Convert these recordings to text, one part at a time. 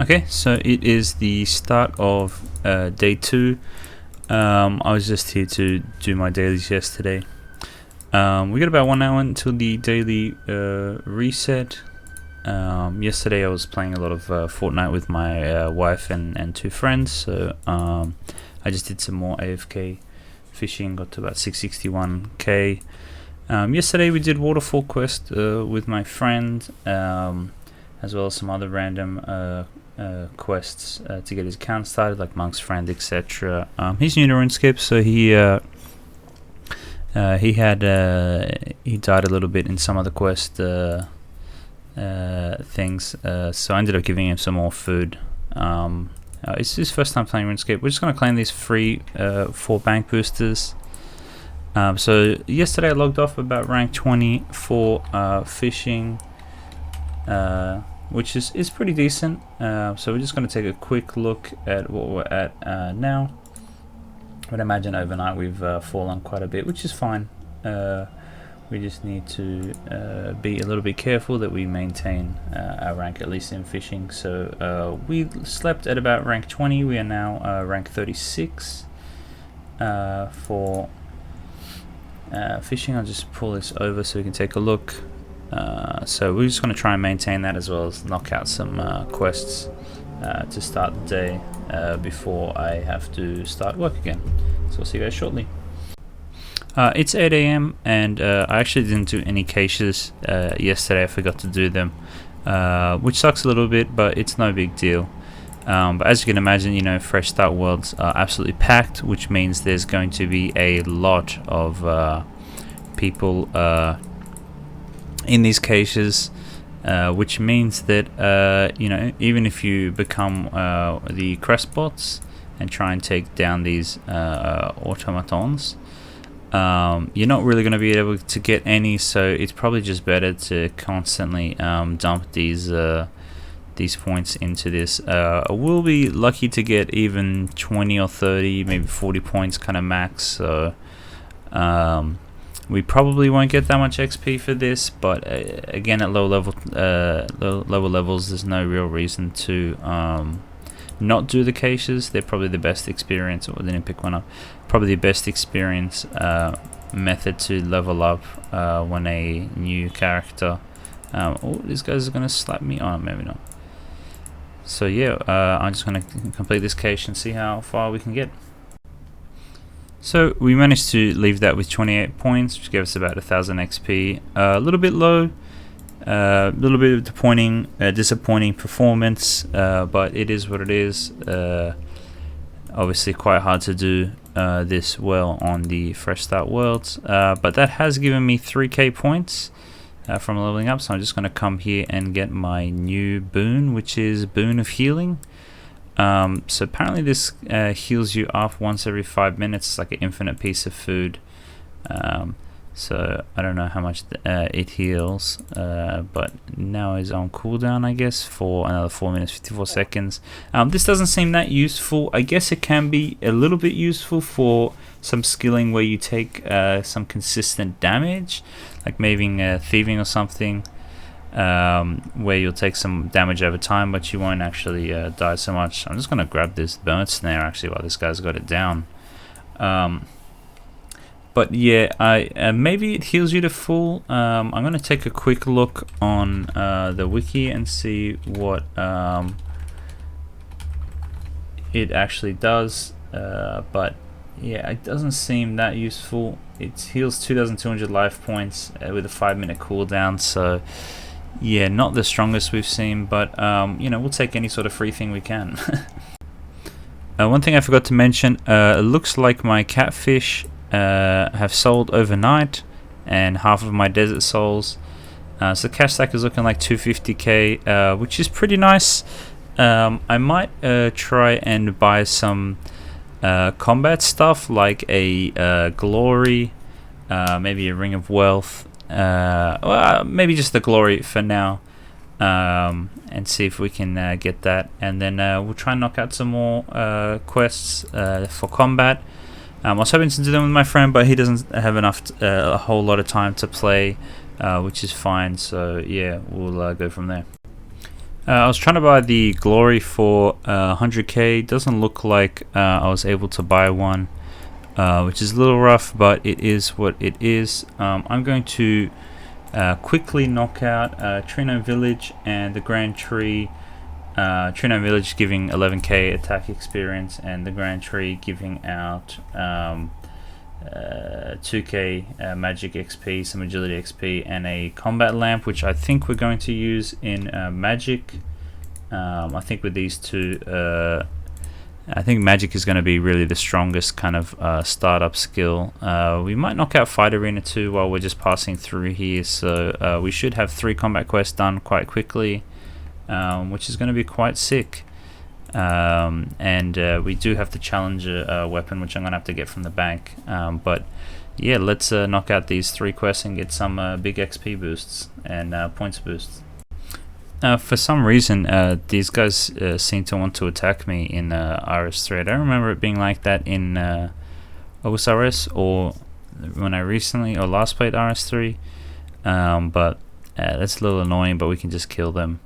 Okay, so it is the start of day 2. I was just here to do my dailies yesterday. We got about 1 hour until the daily reset. Yesterday I was playing a lot of Fortnite with my wife and 2 friends, so I just did some more AFK fishing, got to about 661k. Yesterday we did waterfall quest with my friend, as well as some other random quests to get his account started, like Monk's Friend, etc. He's new to Runescape, so he died a little bit in some of the quest things, so I ended up giving him some more food. It's his first time playing Runescape. We're just going to claim these free 4 bank boosters. So yesterday I logged off about rank 20 for fishing, which is pretty decent. So we're just going to take a quick look at what we're at now. But imagine overnight we've fallen quite a bit, which is fine. We just need to be a little bit careful that we maintain our rank, at least in fishing. So we slept at about rank 20. We are now rank 36 for fishing. I'll just pull this over so we can take a look. So we're just going to try and maintain that, as well as knock out some quests to start the day before I have to start work again. So I'll see you guys shortly. It's 8 AM and I actually didn't do any caches yesterday. I forgot to do them, which sucks a little bit, but it's no big deal. But as you can imagine, you know, Fresh Start Worlds are absolutely packed, which means there's going to be a lot of people in these caches, which means that you know, even if you become the crest bots and try and take down these automatons, you're not really going to be able to get any. So it's probably just better to constantly dump these points into this. We'll be lucky to get even 20 or 30, maybe 40 points kind of max. So we probably won't get that much XP for this, but again, at low levels, there's no real reason to not do the caches. They're probably the best experience. I didn't pick one up. Probably the best experience method to level up when a new character. Oh, these guys are gonna slap me. Oh, maybe not. So yeah, I'm just gonna complete this cache and see how far we can get. So we managed to leave that with 28 points, which gave us about 1000 XP. A little bit low, a little bit of disappointing performance, but it is what it is. Obviously quite hard to do this well on the Fresh Start Worlds, but that has given me 3k points from leveling up. So I'm just going to come here and get my new boon, which is Boon of Healing. So apparently this heals you up once every 5 minutes. It's like an infinite piece of food. So I don't know how much it heals, but now is on cooldown, I guess, for another 4 minutes 54 seconds. This doesn't seem that useful. I guess it can be a little bit useful for some skilling where you take some consistent damage, like maybe thieving or something, where you'll take some damage over time, but you won't actually die so much. I'm just gonna grab this bird snare actually while this guy's got it down. But yeah, maybe it heals you to full. I'm gonna take a quick look on the wiki and see what it actually does. But yeah, it doesn't seem that useful. It heals 2200 life points with a 5-minute cooldown. So yeah, not the strongest we've seen, but you know, we'll take any sort of free thing we can. One thing I forgot to mention, it looks like my catfish have sold overnight, and half of my desert souls. So the cash stack is looking like 250k, which is pretty nice. I might try and buy some combat stuff, like a glory, maybe a ring of wealth. Well, maybe just the glory for now, and see if we can get that, and then we'll try and knock out some more quests for combat. I was hoping to do them with my friend, but he doesn't have enough a whole lot of time to play, which is fine. So yeah, we'll go from there. I was trying to buy the Glory for 100k. Doesn't look like I was able to buy one, which is a little rough, but it is what it is. I'm going to quickly knock out Trino Village and the Grand Tree. Trino Village giving 11k attack experience, and the Grand Tree giving out 2k magic XP, some agility XP, and a combat lamp, which I think we're going to use in magic. I think with these two, I think magic is going to be really the strongest kind of startup skill. We might knock out Fight Arena 2 while we're just passing through here, so we should have 3 combat quests done quite quickly, which is going to be quite sick. And we do have the challenger weapon, which I'm gonna have to get from the bank, but yeah, let's knock out these 3 quests and get some big XP boosts and points boosts. For some reason these guys seem to want to attack me in RS3. I don't remember it being like that in OSRS or when I recently or last played RS3, but that's a little annoying, but we can just kill them.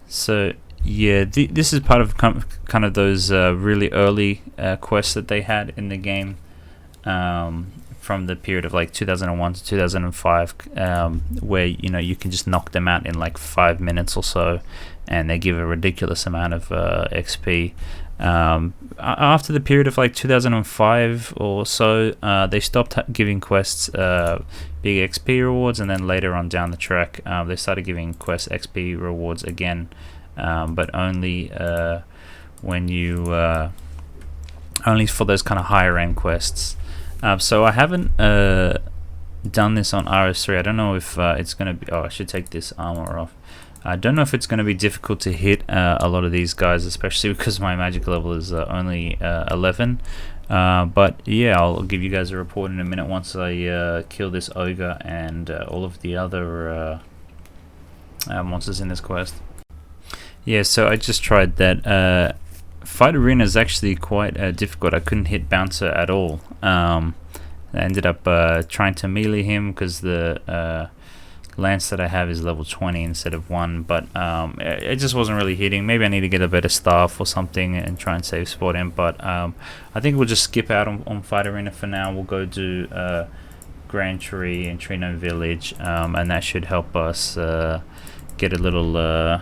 So yeah, this is part of kind of those really early quests that they had in the game, from the period of like 2001 to 2005, where you can just knock them out in like 5 minutes or so, and they give a ridiculous amount of XP. After the period of like 2005 or so, they stopped giving quests big XP rewards, and then later on down the track, they started giving quests XP rewards again. But only when you only for those kind of higher end quests. So I haven't done this on RS3. I don't know if it's going to be. Oh, I should take this armor off. I don't know if it's going to be difficult to hit a lot of these guys, especially because my magic level is only 11. But yeah, I'll give you guys a report in a minute once I kill this ogre and all of the other monsters in this quest. Yeah, so I just tried that. Fight Arena is actually quite difficult. I couldn't hit Bouncer at all. I ended up trying to melee him because the lance that I have is level 20 instead of 1, but it just wasn't really hitting. Maybe I need to get a better staff or something and try and save spot him, but I think we'll just skip out on Fight Arena for now. We'll go do Grand Tree and Trino Village, and that should help us get a little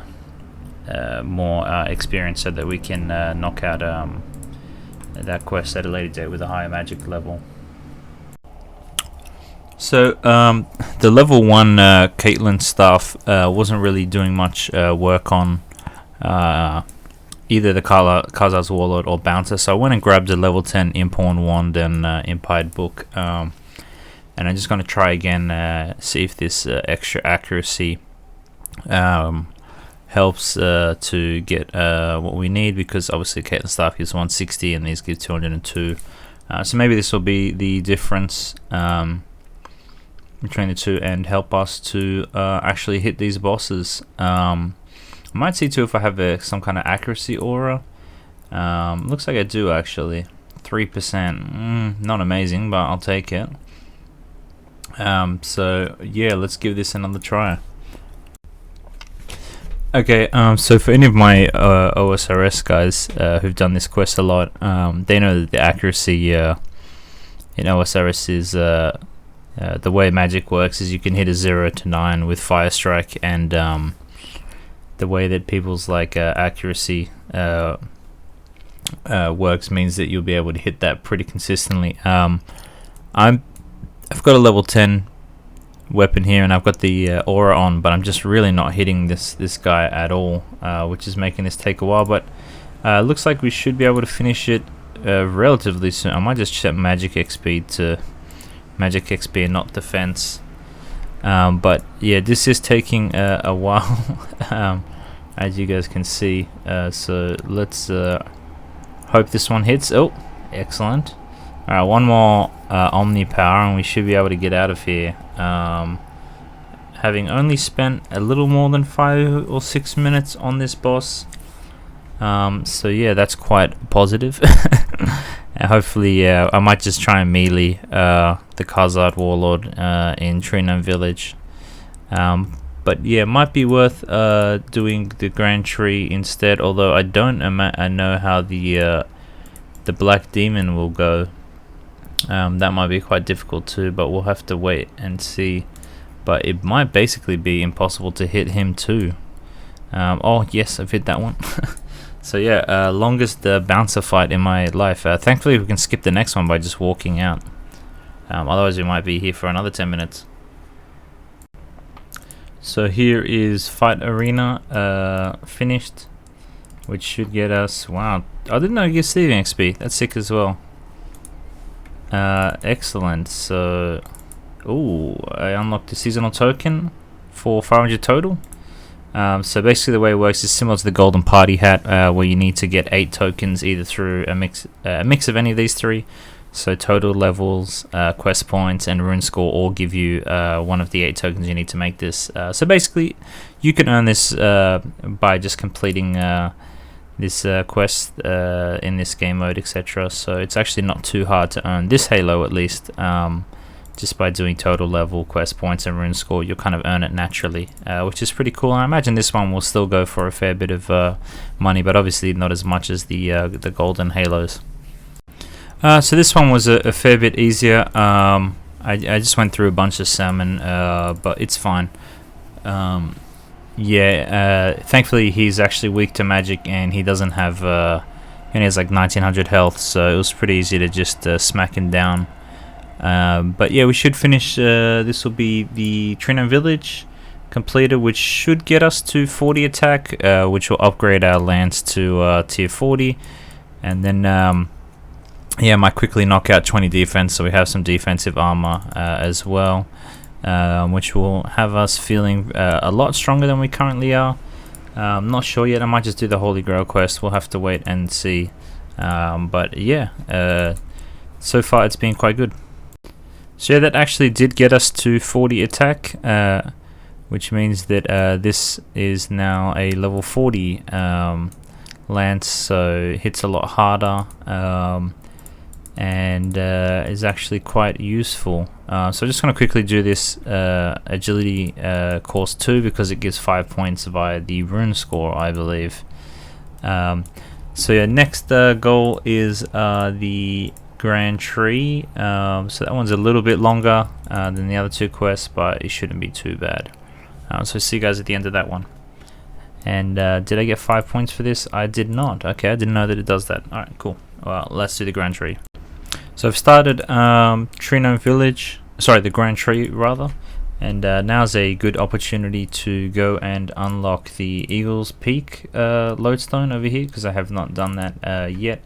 more experience so that we can knock out that quest at a later date with a higher magic level. So the level 1 Caitlyn staff wasn't really doing much work on either the Khazar's Warlord or Bouncer, so I went and grabbed a level 10 Impawn Wand and Impied Book, and I'm just going to try again, see if this extra accuracy helps to get what we need, because obviously Caitlyn staff gives 160 and these give 202, so maybe this will be the difference between the two and help us to actually hit these bosses. I might see too if I have some kind of accuracy aura. Looks like I do actually. 3%, not amazing, but I'll take it. So yeah, let's give this another try. Okay, so for any of my OSRS guys who've done this quest a lot, they know that the accuracy in OSRS is the way magic works is you can hit a 0 to 9 with Fire Strike, and the way that people's like accuracy works means that you'll be able to hit that pretty consistently. I've got a level 10 weapon here and I've got the aura on, but I'm just really not hitting this guy at all, which is making this take a while, but looks like we should be able to finish it relatively soon. I might just set magic XP to magic XP and not defense, but yeah, this is taking a while as you guys can see, so let's hope this one hits. Oh, excellent. Alright, one more Omni Power and we should be able to get out of here, having only spent a little more than 5 or 6 minutes on this boss. So yeah, that's quite positive. And hopefully I might just try and melee the Khazar Warlord in Trino Village. But yeah, it might be worth doing the Grand Tree instead, although I don't know how the Black Demon will go. That might be quite difficult too, but we'll have to wait and see. But it might basically be impossible to hit him too. Oh yes, I've hit that one. So yeah, longest bouncer fight in my life. Thankfully we can skip the next one by just walking out. Otherwise we might be here for another 10 minutes. So here is Fight Arena finished, which should get us, wow, I didn't know it gives thieving XP, that's sick as well. Excellent. So, ooh, I unlocked the seasonal token for 500 total. So basically the way it works is similar to the golden party hat, where you need to get 8 tokens either through a mix of any of these 3. So total levels, quest points, and rune score all give you one of the 8 tokens you need to make this. So basically, you can earn this by just completing this quest in this game mode, etc. So it's actually not too hard to earn this Halo, at least. Just by doing total level, quest points, and rune score, you'll kind of earn it naturally, which is pretty cool. And I imagine this one will still go for a fair bit of money, but obviously not as much as the golden Halos. So this one was a fair bit easier. I just went through a bunch of salmon, but it's fine. Thankfully he's actually weak to magic, and he doesn't have and he has like 1900 health, so it was pretty easy to just smack him down. But yeah, we should finish. This will be the Trino Village completed, which should get us to 40 attack, which will upgrade our lance to tier 40, and then yeah, might quickly knock out 20 defense, so we have some defensive armor as well, which will have us feeling a lot stronger than we currently are. I'm not sure yet. I might just do the Holy Grail quest. We'll have to wait and see. But yeah, so far it's been quite good. So yeah, that actually did get us to 40 attack, which means that this is now a level 40 lance, so it hits a lot harder. And is actually quite useful. So I'm just going to quickly do this agility course 2, because it gives 5 points via the rune score, I believe. So yeah, next goal is the Grand Tree. So that one's a little bit longer than the other 2 quests, but it shouldn't be too bad. So see you guys at the end of that one. And did I get 5 points for this? I did not. Okay, I didn't know that it does that. Alright, cool. Well, let's do the Grand Tree. So I've started Trino Village, sorry, the Grand Tree rather, and now's a good opportunity to go and unlock the Eagle's Peak lodestone over here, because I have not done that yet,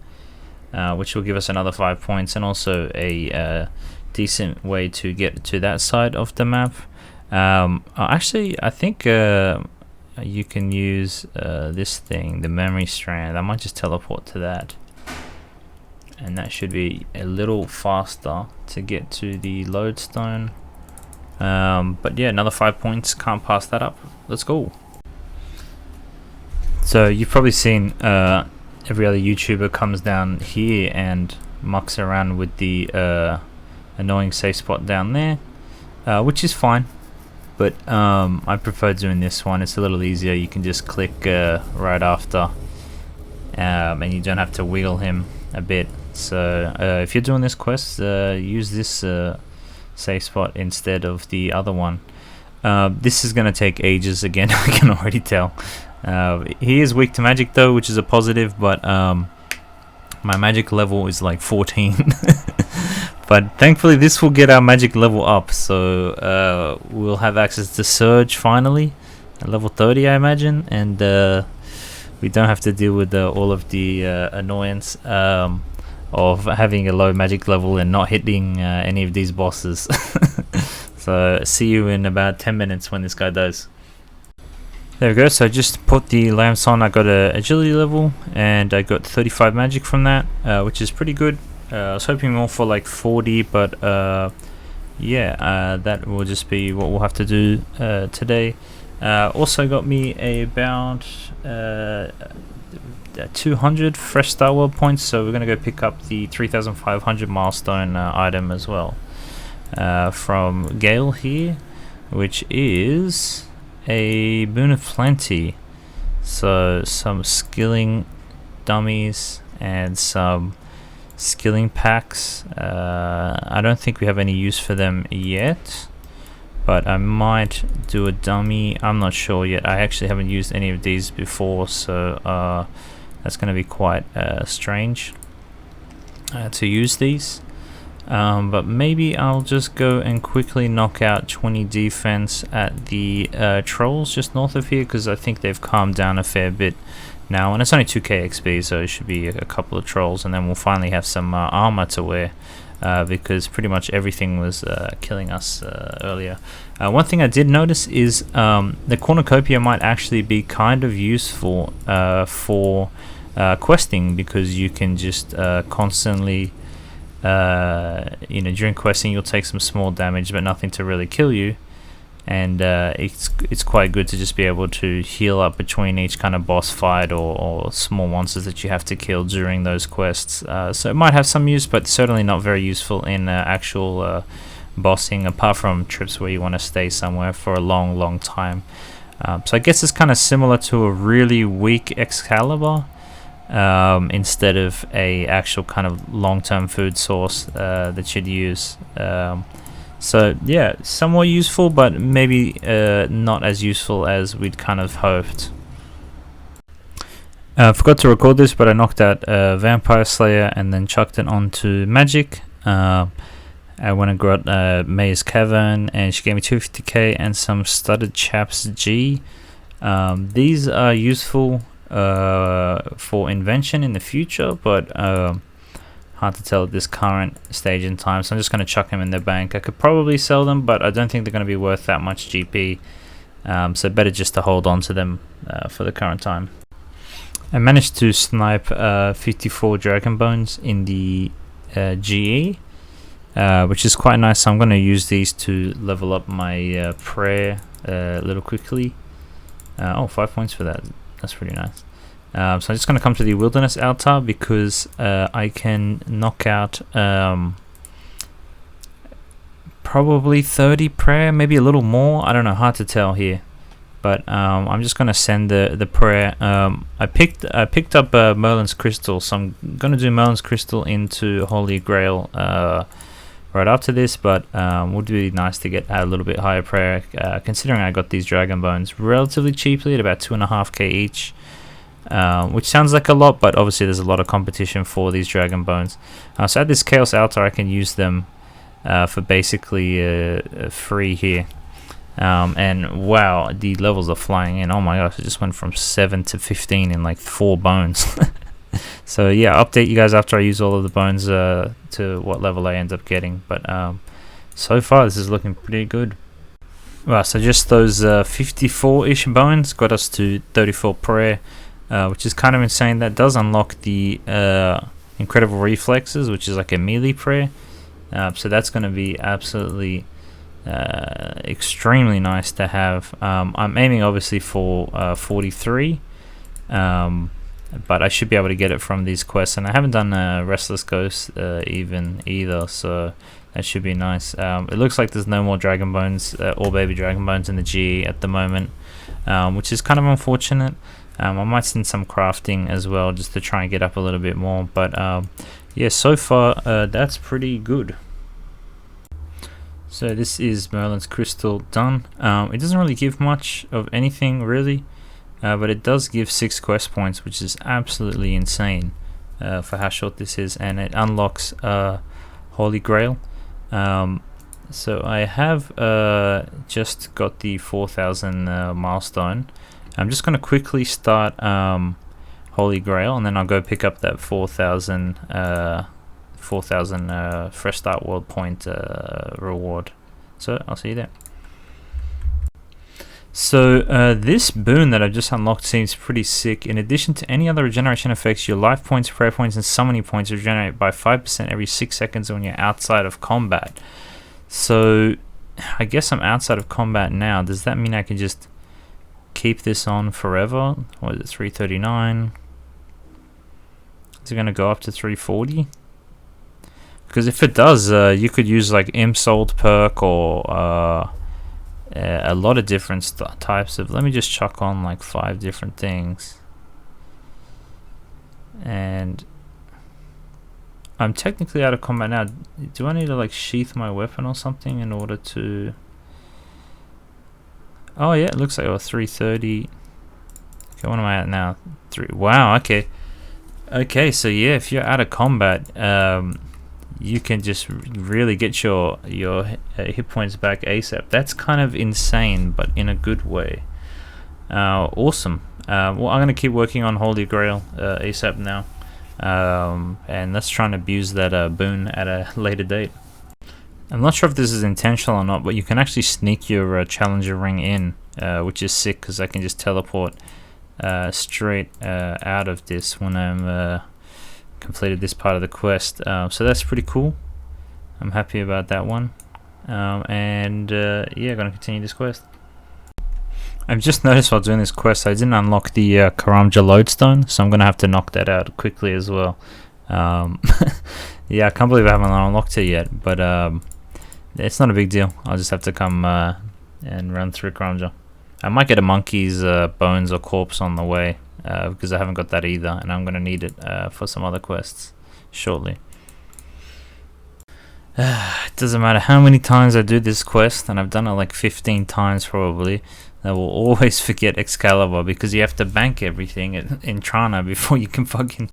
which will give us another 5 points, and also a decent way to get to that side of the map. Actually, I think you can use this thing, the memory strand. I might just teleport to that. And that should be a little faster to get to the lodestone. But yeah, another 5 points, can't pass that up. Let's go. So you've probably seen every other YouTuber comes down here and mucks around with the annoying safe spot down there, which is fine. But I prefer doing this one. It's a little easier. You can just click right after, and you don't have to wiggle him a bit. So if you're doing this quest, use this safe spot instead of the other one. This is going to take ages again, I can already tell. He is weak to magic though, which is a positive, but my magic level is like 14. But thankfully this will get our magic level up, so we'll have access to Surge finally at level 30, I imagine, and we don't have to deal with all of the annoyance of having a low magic level and not hitting any of these bosses. So see you in about 10 minutes when this guy dies. There we go, so I just put the lamps on. I got a agility level and I got 35 magic from that, which is pretty good. I was hoping more for like 40, but yeah, that will just be what we'll have to do today. Also got me about 200 Fresh Start World points, so we're going to go pick up the 3500 milestone item as well from Grail here, which is a boon of plenty. So some skilling dummies and some skilling packs. I don't think we have any use for them yet, but I might do a dummy. I'm not sure yet. I actually haven't used any of these before, so that's going to be quite strange to use these. But maybe I'll just go and quickly knock out 20 defense at the trolls just north of here, because I think they've calmed down a fair bit now, and it's only 2k XP, so it should be a couple of trolls, and then we'll finally have some armor to wear, because pretty much everything was killing us earlier. One thing I did notice is the cornucopia might actually be kind of useful for questing, because you can just constantly during questing you'll take some small damage but nothing to really kill you, and it's quite good to just be able to heal up between each kind of boss fight or small monsters that you have to kill during those quests. So it might have some use, but certainly not very useful in actual bossing, apart from trips where you want to stay somewhere for a long time. So I guess it's kind of similar to a really weak Excalibur, instead of a actual kind of long-term food source that you'd use. So yeah, somewhat useful, but maybe not as useful as we'd kind of hoped. Forgot to record this, but I knocked out Vampire Slayer and then chucked it onto Magic. I went and got Mayor's Cavern, and she gave me 250k and some Studded Chaps G. These are useful for invention in the future, but hard to tell at this current stage in time, so I'm just going to chuck them in the bank. I could probably sell them, but I don't think they're going to be worth that much GP, so better just to hold on to them for the current time. I managed to snipe 54 Dragon Bones in the GE, which is quite nice, so I'm going to use these to level up my prayer a little quickly. 5 points for that. That's pretty nice. So I'm just going to come to the Wilderness Altar, because I can knock out probably 30 prayer, maybe a little more. I don't know, hard to tell here. But I'm just going to send the prayer. I picked up Merlin's Crystal, so I'm going to do Merlin's Crystal into Holy Grail right after this, but would be nice to get a little bit higher prayer, considering I got these Dragon Bones relatively cheaply at about 2.5k each, which sounds like a lot, but obviously there's a lot of competition for these Dragon Bones. So at this Chaos Altar I can use them for basically free here, and wow, the levels are flying in. Oh my gosh, it just went from 7 to 15 in like 4 bones. So yeah, I'll update you guys after I use all of the bones to what level I end up getting, but so far this is looking pretty good. Right, so just those 54-ish bones got us to 34 prayer, which is kind of insane. That does unlock the incredible reflexes, which is like a melee prayer, so that's going to be absolutely extremely nice to have. I'm aiming obviously for 43, but I should be able to get it from these quests, and I haven't done Restless Ghost either, so that should be nice. It looks like there's no more Dragon Bones or baby Dragon Bones in the GE at the moment, which is kind of unfortunate. I might send some crafting as well just to try and get up a little bit more, but yeah, so far that's pretty good. So this is Merlin's Crystal done. It doesn't really give much of anything really, but it does give 6 quest points, which is absolutely insane for how short this is, and it unlocks Holy Grail. So I have just got the 4,000 milestone. I'm just going to quickly start Holy Grail, and then I'll go pick up that 4,000 Fresh Start World point reward. So I'll see you there. So this boon that I've just unlocked seems pretty sick. In addition to any other regeneration effects, your life points, prayer points, and summoning points regenerate by 5% every 6 seconds when you're outside of combat. So I guess I'm outside of combat now. Does that mean I can just keep this on forever? What is it, 339? Is it going to go up to 340? Because if it does, you could use like Imsold perk or a lot of different types of. Let me just chuck on like 5 different things, and I'm technically out of combat now. Do I need to like sheath my weapon or something in order to? Oh yeah, it looks like 330. Okay, what am I at now? 3. Wow. Okay. Okay. So yeah, if you're out of combat, you can just really get your hit points back ASAP. That's kind of insane, but in a good way. Awesome. Well, I'm gonna keep working on Holy Grail ASAP now, and let's try and abuse that boon at a later date. I'm not sure if this is intentional or not, but you can actually sneak your challenger ring in, which is sick because I can just teleport straight out of this when I'm completed this part of the quest. So that's pretty cool. I'm happy about that one. And yeah, gonna continue this quest. I've just noticed while doing this quest I didn't unlock the Karamja lodestone, so I'm gonna have to knock that out quickly as well. Yeah, I can't believe I haven't unlocked it yet, but it's not a big deal. I'll just have to come and run through Karamja. I might get a monkey's bones or corpse on the way, because I haven't got that either, and I'm going to need it for some other quests shortly. It doesn't matter how many times I do this quest, and I've done it like 15 times probably, I will always forget Excalibur, because you have to bank everything in Trana before you can fucking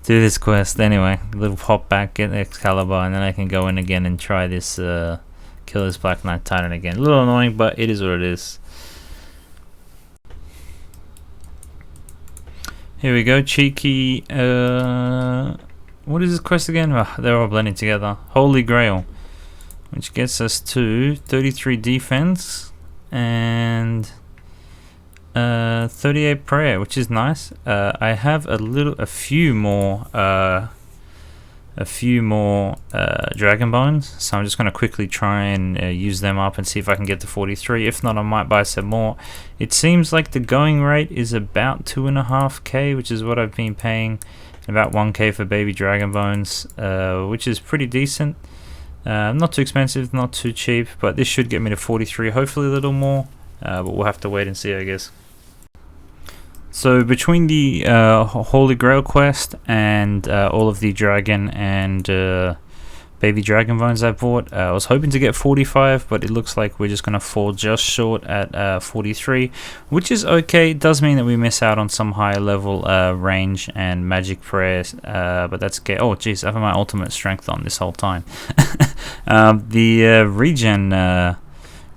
do this quest. Anyway, a little hop back, get Excalibur, and then I can go in again and try this, kill this Black Knight Titan again. A little annoying, but it is what it is. Here we go, cheeky, what is this quest again? Oh, they're all blending together. Holy Grail, which gets us to 33 defense and 38 prayer, which is nice. I have a few more dragon bones, so I'm just going to quickly try and use them up and see if I can get to 43. If not, I might buy some more. It seems like the going rate is about 2.5k, which is what I've been paying, about 1k for baby dragon bones, which is pretty decent. Not too expensive, not too cheap, but this should get me to 43, hopefully a little more, but we'll have to wait and see, I guess. So between the Holy Grail quest and all of the dragon and baby dragon bones I bought, I was hoping to get 45, but it looks like we're just going to fall just short at 43, which is okay. It does mean that we miss out on some higher level range and magic prayers, but that's okay. Oh jeez, I have my ultimate strength on this whole time. The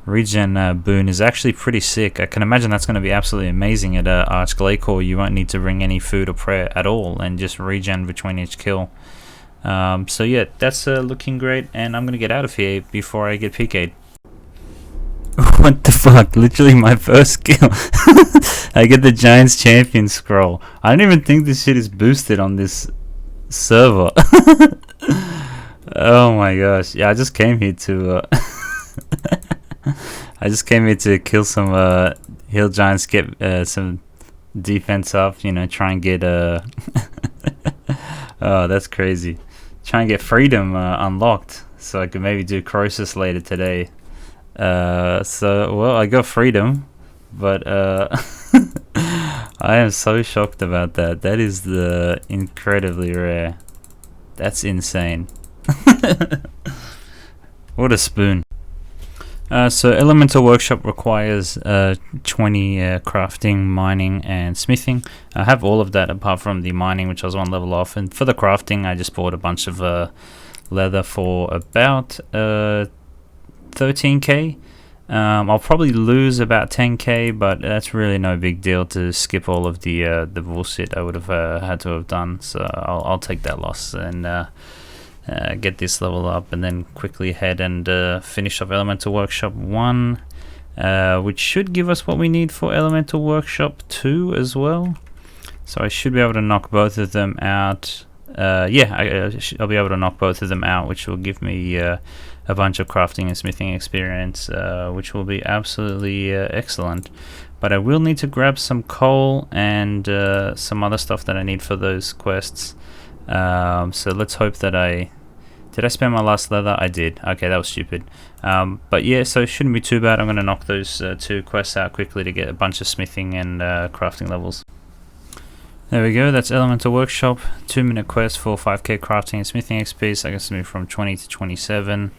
regen boon is actually pretty sick. I can imagine that's going to be absolutely amazing at Arch Glaycore. You won't need to bring any food or prayer at all and just regen between each kill. So yeah, that's looking great, and I'm going to get out of here before I get PK'd. What the fuck? Literally my first kill. I get the Giants Champion scroll. I don't even think this shit is boosted on this server. Oh my gosh. Yeah, I just came here to kill some hill giants, get some defense up, you know, try and get oh, that's crazy. Try and get freedom unlocked so I could maybe do Croesus later today. So well, I got freedom, but I am so shocked about that. That is incredibly rare. That's insane. What a spoon. So Elemental Workshop requires 20 crafting, mining, and smithing. I have all of that apart from the mining, which I was 1 level off. And for the crafting, I just bought a bunch of leather for about 13k. I'll probably lose about 10k, but that's really no big deal to skip all of the bullshit I would have had to have done. So I'll take that loss and get this level up, and then quickly head and finish off Elemental Workshop 1, which should give us what we need for Elemental Workshop 2 as well. So I should be able to knock both of them out. Yeah, I'll be able to knock both of them out, which will give me a bunch of crafting and smithing experience, which will be absolutely excellent. But I will need to grab some coal and some other stuff that I need for those quests. So let's hope that Did I spend my last leather? I did. Okay, that was stupid. But yeah, so it shouldn't be too bad. I'm going to knock those 2 quests out quickly to get a bunch of smithing and crafting levels. There we go, that's Elemental Workshop, 2-minute quest for 5k crafting and smithing XP, so I can smith from 20 to 27,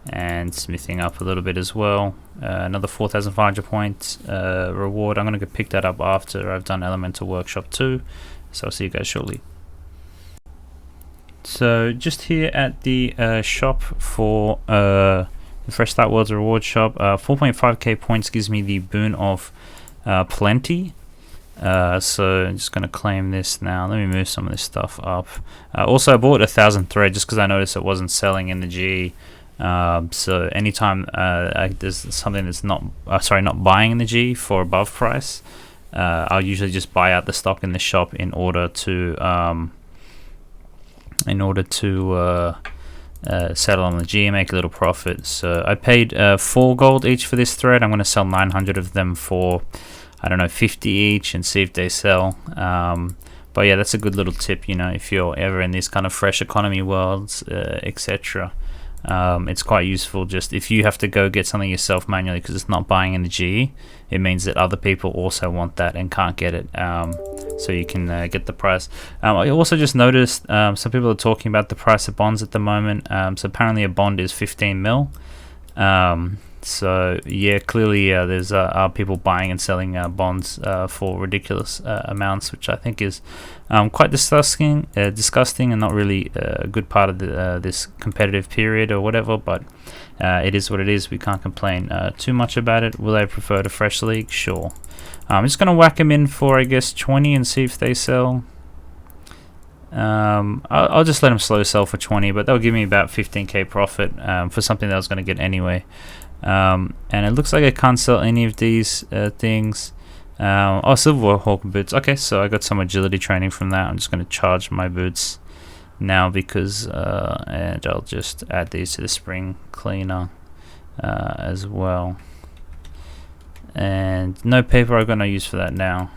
and smithing up a little bit as well. Another 4,500 points reward. I'm going to pick that up after I've done Elemental Workshop 2, so I'll see you guys shortly. So just here at the shop for the Fresh Start Worlds reward shop, 4.5k points gives me the boon of Plenty. So I'm just going to claim this now. Let me move some of this stuff up. Also, I bought 1,000 thread just because I noticed it wasn't selling in the GE. So anytime there's something that's not buying in the GE for above price, I'll usually just buy out the stock in the shop in order to settle on the G and make a little profit. So I paid 4 gold each for this thread. I'm going to sell 900 of them for, I don't know, 50 each and see if they sell. But yeah, that's a good little tip, you know, if you're ever in these kind of fresh economy worlds, etc. It's quite useful. Just if you have to go get something yourself manually because it's not buying in the GE, it means that other people also want that and can't get it, so you can get the price. I also just noticed some people are talking about the price of bonds at the moment. So apparently a bond is 15 mil. So yeah, clearly there's people buying and selling bonds for ridiculous amounts, which I think is quite disgusting and not really a good part of this competitive period or whatever. But it is what it is. We can't complain too much about it. Will I prefer to Fresh League? Sure. I'm just gonna whack them in for, I guess, 20 and see if they sell. I'll just let them slow sell for 20, but they'll give me about 15k profit for something that I was going to get anyway. And it looks like I can't sell any of these things. Oh, Silverhawk boots. Okay, so I got some agility training from that. I'm just going to charge my boots now because and I'll just add these to the spring cleaner as well. And no paper, I've got no use for that now.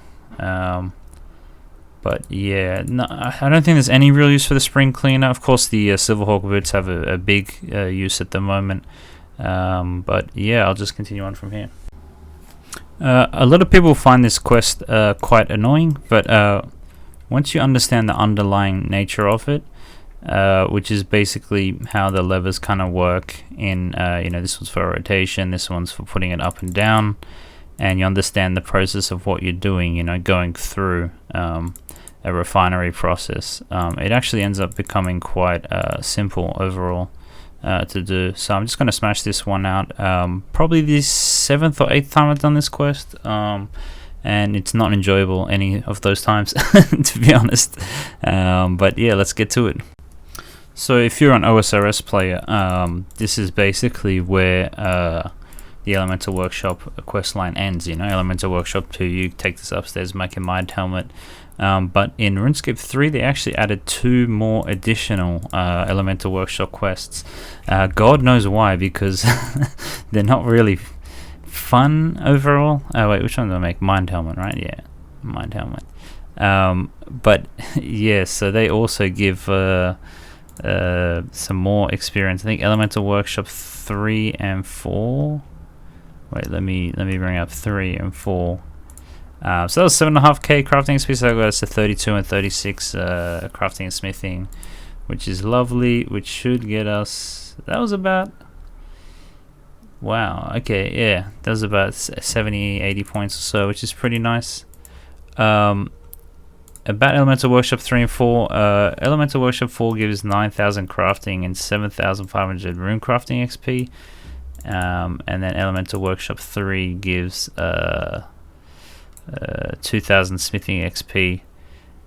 But yeah, no, I don't think there's any real use for the spring cleaner. Of course, the Silverhawk boots have a big use at the moment. But yeah, I'll just continue on from here. A lot of people find this quest quite annoying, but once you understand the underlying nature of it, which is basically how the levers kind of work in, you know, this one's for rotation, this one's for putting it up and down, and you understand the process of what you're doing, you know, going through a refinery process, it actually ends up becoming quite simple overall to do. So I'm just going to smash this one out. Probably the 7th or 8th time I've done this quest, and it's not enjoyable any of those times, to be honest. But yeah, let's get to it. So if you're an OSRS player, this is basically where the Elemental Workshop quest line ends. You know, Elemental Workshop 2, you take this upstairs, make a mind helmet. But in Runescape 3, they actually added 2 more additional Elemental Workshop quests. God knows why, because they're not really fun overall. Oh wait, which one do I make? Mind helmet, right? Yeah, mind helmet. But yeah, so they also give some more experience. I think Elemental Workshop 3 and 4. Wait, let me bring up 3 and 4. So that was 7.5k crafting XP, so that got us to 32 and 36 crafting and smithing, which is lovely, which should get us, that was about, wow, okay, yeah, that was about 70-80 points or so, which is pretty nice. About Elemental Workshop 3 and 4, Elemental Workshop 4 gives 9,000 crafting and 7,500 rune crafting XP, and then Elemental Workshop 3 gives 2,000 smithing XP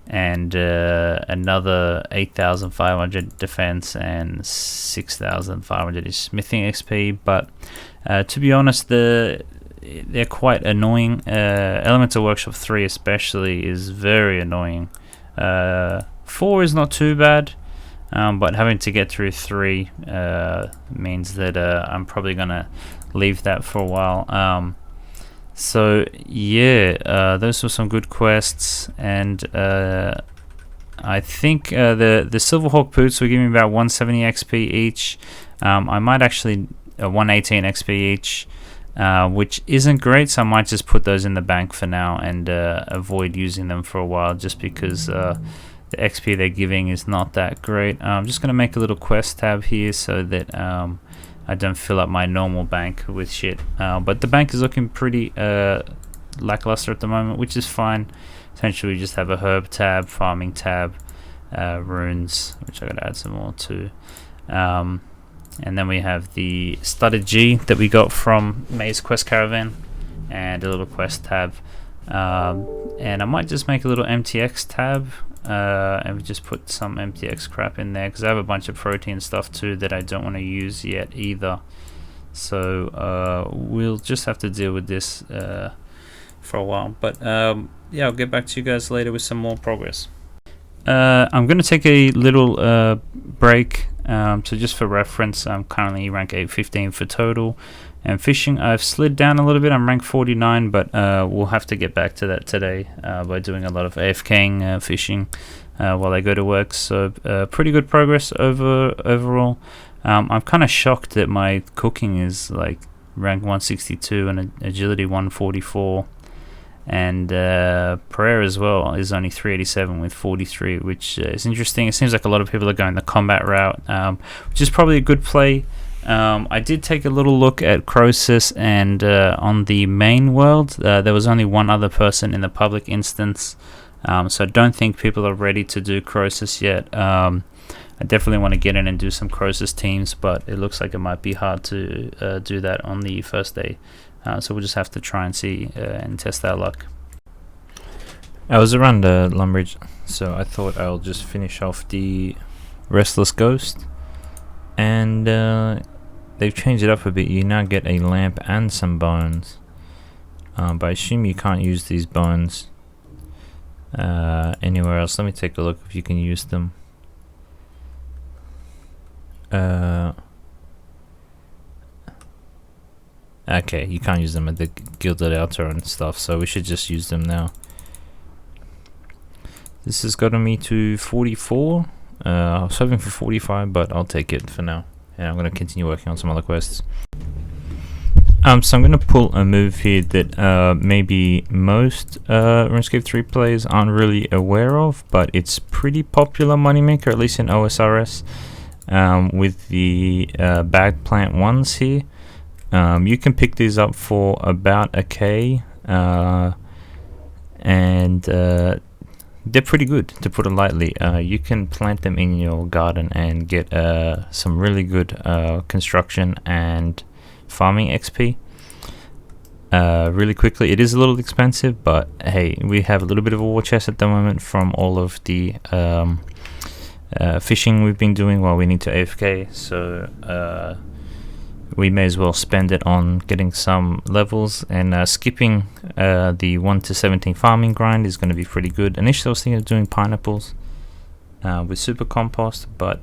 and another 8,500 defense and 6,500 is smithing XP. But to be honest, they're quite annoying. Elemental Workshop 3 especially is very annoying. 4 is not too bad, but having to get through 3 means that I'm probably gonna leave that for a while. So yeah, those were some good quests, and I think the Silverhawk boots will give me about 170 XP each. I might actually 118 XP each, which isn't great, so I might just put those in the bank for now and avoid using them for a while, just because the XP they're giving is not that great. I'm just going to make a little quest tab here so that I don't fill up my normal bank with shit. But the bank is looking pretty lackluster at the moment, which is fine. Essentially, we just have a herb tab, farming tab, runes, which I gotta add some more to, and then we have the studded G that we got from Maze Quest Caravan, and a little quest tab, and I might just make a little MTX tab, and we just put some MTX crap in there because I have a bunch of protein stuff too that I don't want to use yet either. So we'll just have to deal with this for a while, but yeah, I'll get back to you guys later with some more progress. I'm going to take a little break, so just for reference, I'm currently rank 815 for total, and fishing I've slid down a little bit. I'm rank 49, but we'll have to get back to that today by doing a lot of AFKing fishing while I go to work, so pretty good progress overall. I'm kind of shocked that my cooking is like rank 162 and agility 144. And prayer as well is only 387 with 43, which is interesting. It seems like a lot of people are going the combat route, which is probably a good play. I did take a little look at Croesus, and on the main world there was only one other person in the public instance, so I don't think people are ready to do Croesus yet. I definitely want to get in and do some Croesus teams, but it looks like it might be hard to do that on the first day. So we'll just have to try and see and test our luck. I was around Lumbridge, so I thought I'll just finish off the Restless Ghost. And they've changed it up a bit. You now get a lamp and some bones. But I assume you can't use these bones anywhere else. Let me take a look if you can use them. Okay, you can't use them at the Gilded Outer and stuff, so we should just use them now. This has gotten me to 44. I was hoping for 45, but I'll take it for now. And I'm going to continue working on some other quests. So I'm going to pull a move here that maybe most RuneScape 3 players aren't really aware of, but it's pretty popular moneymaker, at least in OSRS, with the bag plant ones here. You can pick these up for about $1K, and they're pretty good, to put it lightly. You can plant them in your garden and get some really good construction and farming XP really quickly. It is a little expensive, but hey, we have a little bit of a war chest at the moment from all of the fishing we've been doing while we need to AFK, so we may as well spend it on getting some levels, and skipping the 1 to 17 farming grind is going to be pretty good. Initially I was thinking of doing pineapples with super compost, but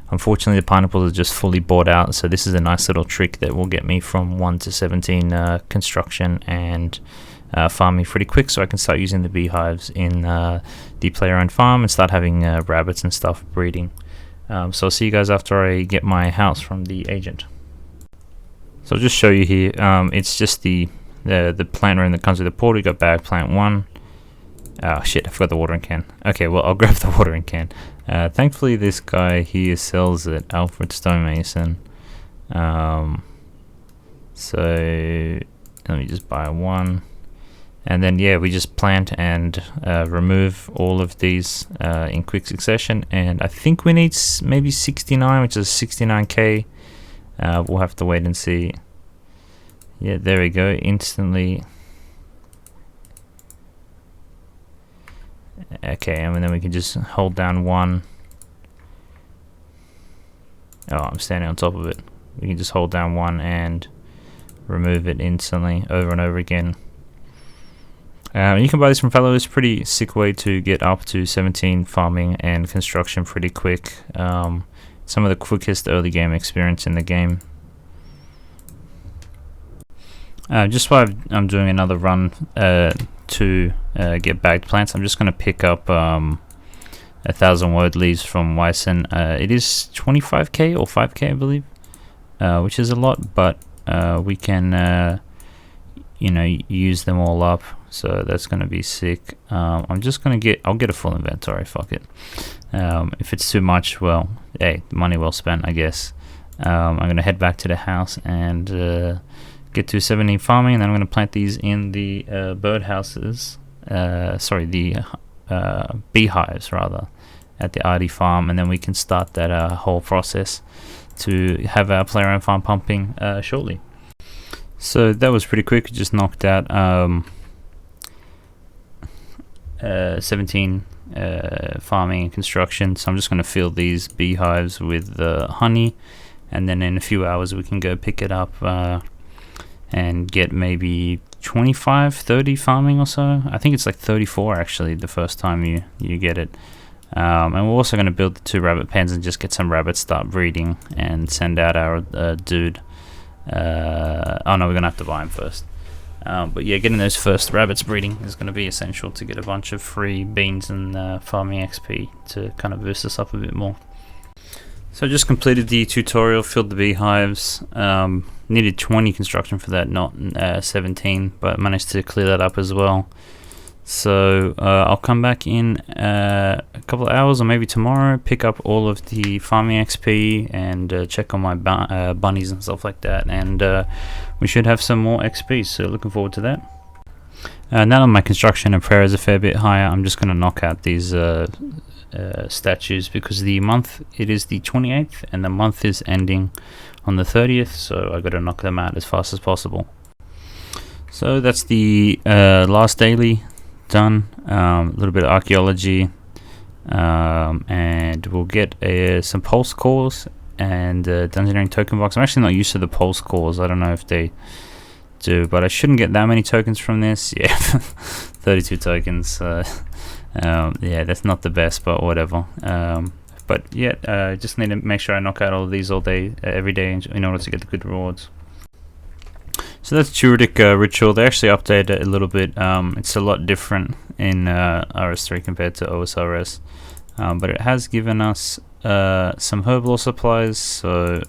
unfortunately the pineapples are just fully bought out, so this is a nice little trick that will get me from 1 to 17 construction and farming pretty quick, so I can start using the beehives in the player-owned farm and start having rabbits and stuff breeding. So I'll see you guys after I get my house from the agent. So I'll just show you here. It's just the plant room that comes with the portal. You got bag plant 1. Oh shit, I forgot the watering can. Okay, well I'll grab the watering can. Thankfully this guy here sells it, Alfred Stonemason. So let me just buy one. And then yeah, we just plant and remove all of these in quick succession, and I think we need maybe 69, which is 69k. We'll have to wait and see. Yeah, there we go, instantly. Okay, and then we can just hold down 1. Oh, I'm standing on top of it. We can just hold down 1 and remove it instantly over and over again. You can buy this from Fallow. It's a pretty sick way to get up to 17 farming and construction pretty quick. Some of the quickest early game experience in the game. Just while I'm doing another run to get bagged plants. I'm just going to pick up 1,000 word leaves from Wyson. It is 25k or 5k, I believe, which is a lot, but we can use them all up, so that's going to be sick. I'll get a full inventory, fuck it. If it's too much, well, hey, money well spent, I guess. I'm going to head back to the house and get to 70 farming, and then I'm going to plant these in the birdhouses, beehives rather, at the RD farm, and then we can start that whole process to have our player own farm pumping shortly. So that was pretty quick. Just knocked out 17 farming and construction. So I'm just going to fill these beehives with honey, and then in a few hours we can go pick it up and get maybe 25, 30 farming or so. I think it's like 34 actually the first time you get it. And we're also going to build the 2 rabbit pens and just get some rabbits start breeding and send out our dude. Oh no, we're gonna have to buy him first. But yeah, getting those first rabbits breeding is going to be essential to get a bunch of free beans and farming XP to kind of boost us up a bit more. So I just completed the tutorial, filled the beehives. Needed 20 construction for that, not 17, but managed to clear that up as well. So I'll come back in a couple of hours or maybe tomorrow, pick up all of the farming XP and check on my bunnies and stuff like that, and we should have some more XP, so looking forward to that. Now that my construction and prayer is a fair bit higher, I'm just going to knock out these statues, because the month, it is the 28th and the month is ending on the 30th, so I got to knock them out as fast as possible. So that's the last daily done. A little bit of archaeology, and we'll get some pulse cores and dungeoneering token box. I'm actually not used to the pulse cores. I don't know if they do, but I shouldn't get that many tokens from this. Yeah, 32 tokens. Yeah, that's not the best, but whatever. But yeah, just need to make sure I knock out all of these all day, every day, in order to get the good rewards. So that's Druidic Ritual. They actually updated it a little bit. It's a lot different in RS3 compared to OSRS, but it has given us some herbal supplies, so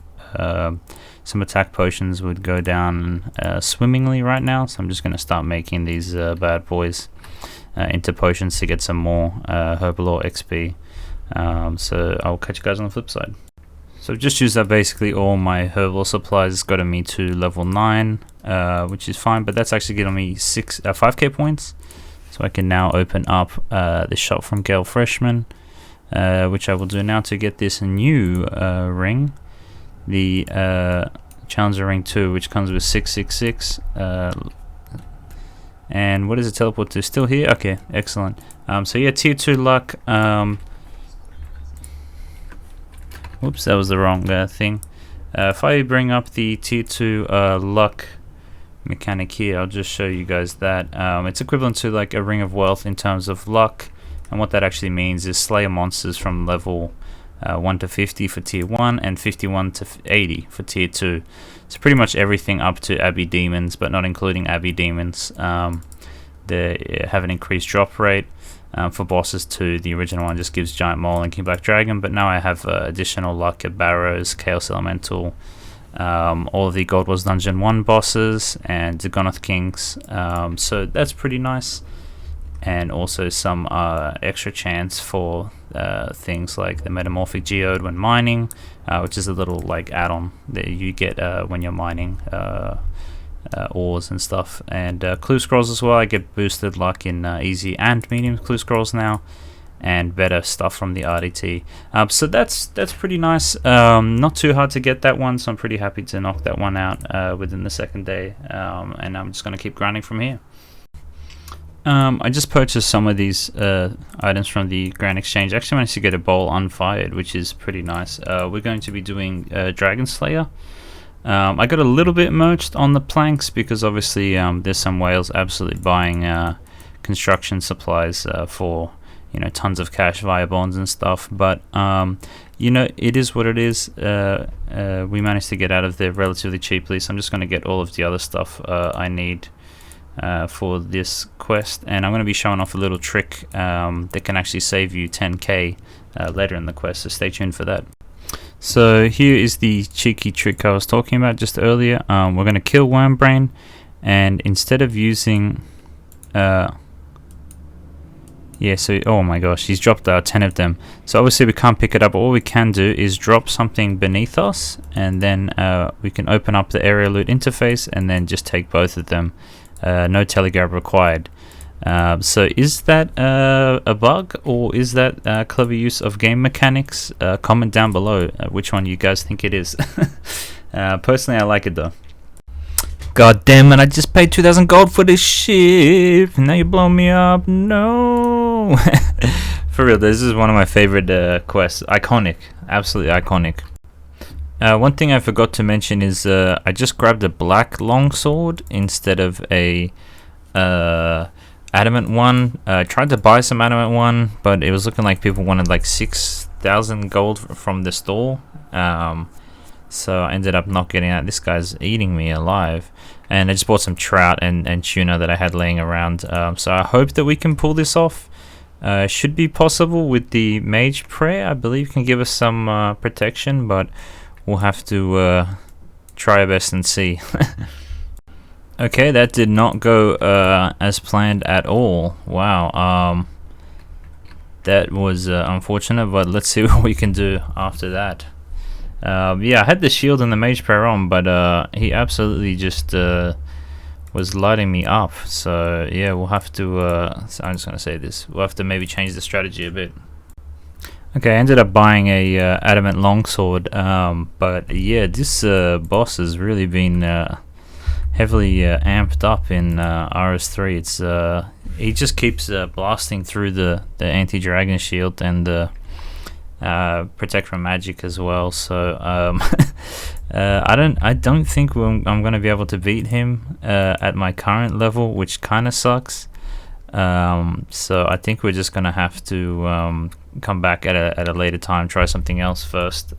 some attack potions would go down swimmingly right now. So I'm just going to start making these bad boys into potions to get some more Herbalore XP. So I'll catch you guys on the flip side. So I've just used up basically all my herbal supplies. It's gotten me to level 9, which is fine, but that's actually getting me 5k points. So I can now open up the shop from Grail Freshman, which I will do now to get this new ring, the Challenger Ring 2, which comes with 666. And what does it teleport to? Still here? Okay, excellent. So yeah, tier 2 luck. Whoops, that was the wrong thing. If I bring up the tier 2 luck mechanic here, I'll just show you guys that. It's equivalent to like a ring of wealth in terms of luck, and what that actually means is slayer monsters from level 1 to 50 for tier 1 and 51 to 80 for tier 2. So pretty much everything up to Abbey Demons, but not including Abbey Demons. They have an increased drop rate. For bosses too, the original one just gives Giant Mole and King Black Dragon, but now I have additional luck at Barrows, Chaos Elemental, all of the Gold Wars Dungeon 1 bosses, and the Gonoth Kings, so that's pretty nice. And also some extra chance for things like the Metamorphic Geode when mining, which is a little like add-on that you get when you're mining ores and stuff, and clue scrolls as well. I get boosted luck in easy and medium clue scrolls now, and better stuff from the RDT. So that's pretty nice. Not too hard to get that one, so I'm pretty happy to knock that one out within the second day, and I'm just going to keep grinding from here. I just purchased some of these items from the Grand Exchange. Actually managed to get a bowl unfired, which is pretty nice. We're going to be doing Dragon Slayer. I got a little bit merged on the planks because obviously there's some whales absolutely buying construction supplies for tons of cash via bonds and stuff, but it is what it is. We managed to get out of there relatively cheaply, so I'm just going to get all of the other stuff I need for this quest, and I'm going to be showing off a little trick that can actually save you 10k later in the quest, so stay tuned for that. So here is the cheeky trick I was talking about just earlier. We're going to kill Wormbrain, and instead of using oh my gosh, he's dropped 10 of them. So obviously we can't pick it up, but what we can do is drop something beneath us, and then we can open up the area loot interface and then just take both of them. No telegrab required. So is that a bug, or is that clever use of game mechanics? Comment down below which one you guys think it is. Personally, I like it though. God damn it, I just paid 2,000 gold for this ship, and now you blow me up. No. For real, this is one of my favorite quests. Iconic, absolutely iconic. One thing I forgot to mention is I just grabbed a black longsword instead of a adamant one. I tried to buy some adamant one, but it was looking like people wanted like 6,000 gold from the store. So I ended up not getting that. This guy's eating me alive. And I just bought some trout and tuna that I had laying around. So I hope that we can pull this off. Should be possible with the Mage Prayer. I believe can give us some protection, but we'll have to try our best and see. Okay, that did not go as planned at all. Wow. That was unfortunate, but let's see what we can do after that. Yeah, I had the shield and the Mage Prayer on, but he absolutely just was lighting me up. So yeah, we'll have to so I'm just gonna say this, we'll have to maybe change the strategy a bit. Okay, I ended up buying a adamant longsword, but yeah, this boss has really been heavily amped up in RS3. It's he just keeps blasting through the anti-dragon shield and protect from magic as well. So I don't think I'm gonna be able to beat him at my current level, which kind of sucks. So I think we're just gonna have to come back at a later time, try something else first,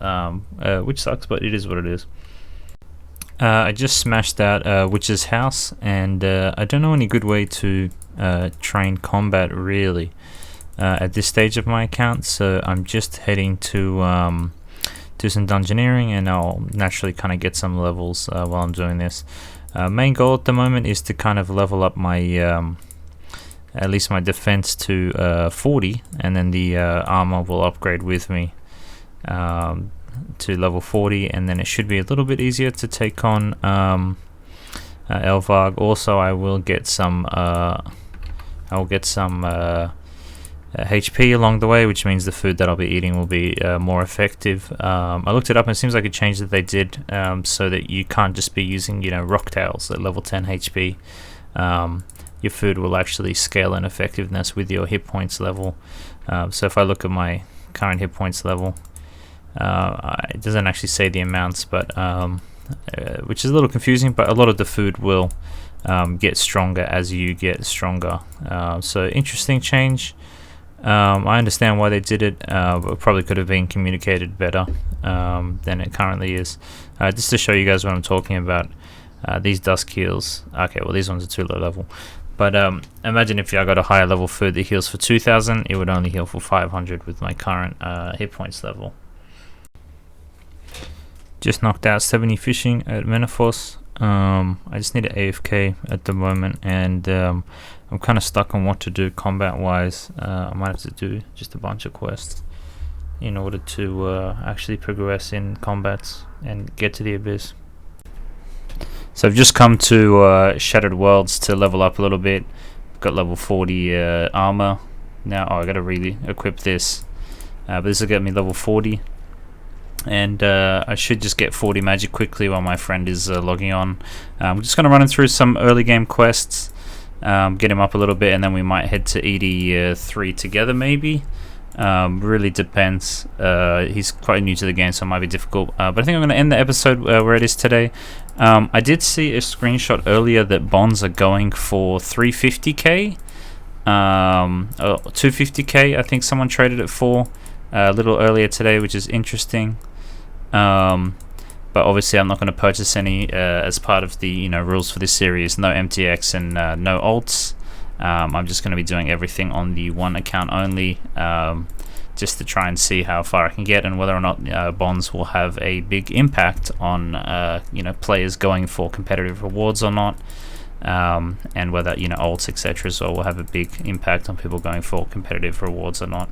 which sucks, but it is what it is. I just smashed out Witch's House, and I don't know any good way to train combat really at this stage of my account, so I'm just heading to do some dungeoneering, and I'll naturally kind of get some levels while I'm doing this. Main goal at the moment is to kind of level up my at least my defense to 40, and then the armor will upgrade with me to level 40, and then it should be a little bit easier to take on Elvarg. Also, I will get some HP along the way, which means the food that I'll be eating will be more effective. I looked it up, and it seems like a change that they did, so that you can't just be using, rock tails at level 10 HP. Your food will actually scale in effectiveness with your hit points level. So if I look at my current hit points level, it doesn't actually say the amounts, but which is a little confusing, but a lot of the food will get stronger as you get stronger. So interesting change. I understand why they did it, but probably could have been communicated better than it currently is. Just to show you guys what I'm talking about, these dusk heals, okay, well these ones are too low level, but imagine if I got a higher level food that heals for 2,000, it would only heal for 500 with my current hit points level. Just knocked out 70 fishing at Menafos. I just need an AFK at the moment, and I'm kind of stuck on what to do combat wise. I might have to do just a bunch of quests in order to actually progress in combats and get to the abyss. So I've just come to Shattered Worlds to level up a little bit. Got level 40 armor now. Oh, I gotta really equip this, but this will get me level 40. And I should just get 40 magic quickly while my friend is logging on. We're just going to run him through some early game quests, get him up a little bit, and then we might head to ED3 together maybe. Really depends. He's quite new to the game, so it might be difficult. But I think I'm going to end the episode where it is today. I did see a screenshot earlier that bonds are going for 350k. 250k I think someone traded it for a little earlier today, which is interesting. but obviously I'm not going to purchase any as part of the rules for this series. No MTX and no alts. I'm just going to be doing everything on the one account only, just to try and see how far I can get, and whether or not bonds will have a big impact on players going for competitive rewards or not, and whether alts etc. as well will have a big impact on people going for competitive rewards or not.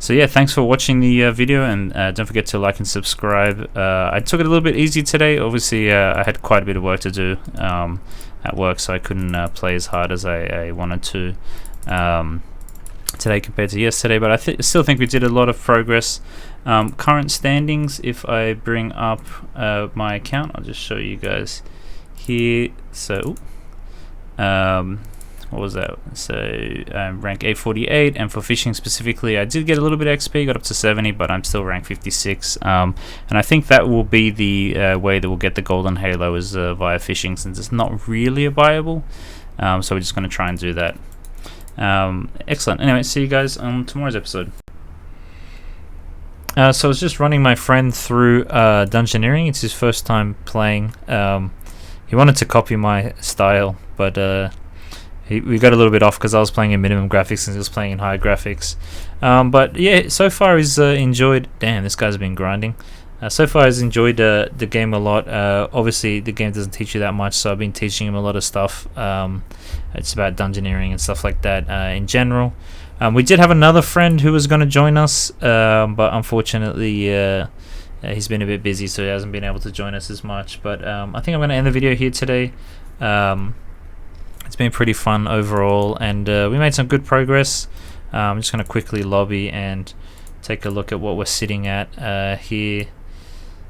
So yeah, thanks for watching the video, and don't forget to like and subscribe. I took it a little bit easy today. Obviously I had quite a bit of work to do at work, so I couldn't play as hard as I wanted to today compared to yesterday, but I still think we did a lot of progress. Current standings, if I bring up my account, I'll just show you guys here. So what was that? So rank 848, and for fishing specifically, I did get a little bit of XP, got up to 70, but I'm still rank 56. And I think that will be the way that we'll get the golden halo, is via fishing, since it's not really a viable. So we're just going to try and do that. Excellent. Anyway, see you guys on tomorrow's episode. So I was just running my friend through Dungeoneering. It's his first time playing. He wanted to copy my style, but we got a little bit off because I was playing in minimum graphics and he was playing in higher graphics. But yeah, so far he's enjoyed. Damn, this guy's been grinding. So far he's enjoyed the game a lot. Obviously the game doesn't teach you that much, so I've been teaching him a lot of stuff. It's about Dungeoneering and stuff like that in general. We did have another friend who was going to join us, but unfortunately he's been a bit busy, so he hasn't been able to join us as much. But I think I'm going to end the video here today. It's been pretty fun overall, and we made some good progress. I'm just going to quickly lobby and take a look at what we're sitting at here.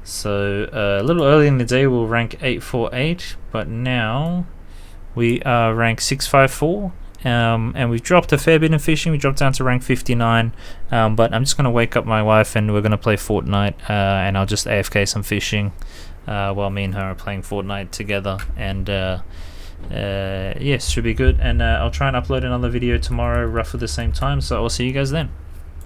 So a little early in the day we we'll rank 848, but now we are rank 654, and we've dropped a fair bit in fishing. We dropped down to rank 59, but I'm just going to wake up my wife and we're going to play Fortnite, and I'll just AFK some fishing while me and her are playing Fortnite together. And yes, should be good. And I'll try and upload another video tomorrow roughly the same time, so I'll see you guys then.